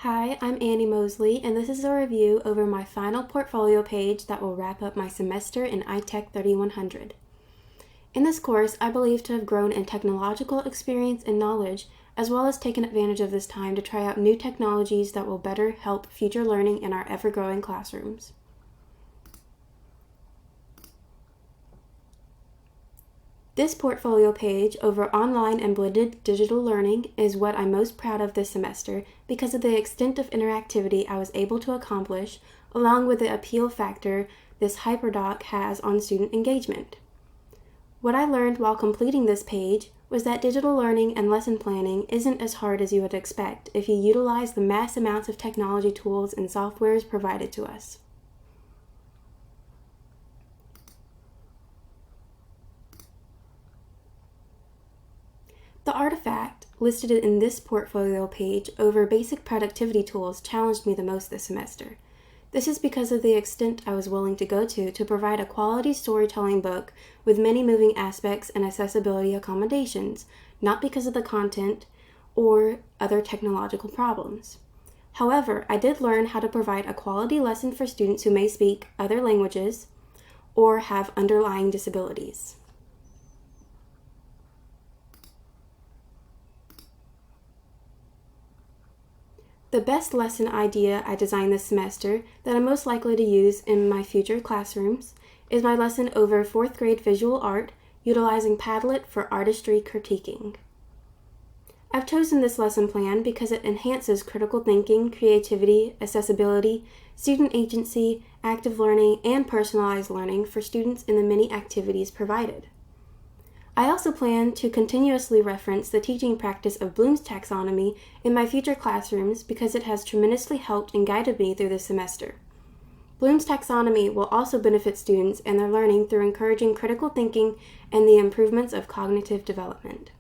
Hi, I'm Annie Mosley, and this is a review over my final portfolio page that will wrap up my semester in iTech 3100. In this course, I believe to have grown in technological experience and knowledge, as well as taken advantage of this time to try out new technologies that will better help future learning in our ever-growing classrooms. This portfolio page over online and blended digital learning is what I'm most proud of this semester because of the extent of interactivity I was able to accomplish, along with the appeal factor this HyperDoc has on student engagement. What I learned while completing this page was that digital learning and lesson planning isn't as hard as you would expect if you utilize the mass amounts of technology tools and softwares provided to us. The artifact listed in this portfolio page over basic productivity tools challenged me the most this semester. This is because of the extent I was willing to go to provide a quality storytelling book with many moving aspects and accessibility accommodations, not because of the content or other technological problems. However, I did learn how to provide a quality lesson for students who may speak other languages or have underlying disabilities. The best lesson idea I designed this semester that I'm most likely to use in my future classrooms is my lesson over 4th grade visual art, utilizing Padlet for artistry critiquing. I've chosen this lesson plan because it enhances critical thinking, creativity, accessibility, student agency, active learning, and personalized learning for students in the many activities provided. I also plan to continuously reference the teaching practice of Bloom's taxonomy in my future classrooms because it has tremendously helped and guided me through this semester. Bloom's taxonomy will also benefit students and their learning through encouraging critical thinking and the improvements of cognitive development.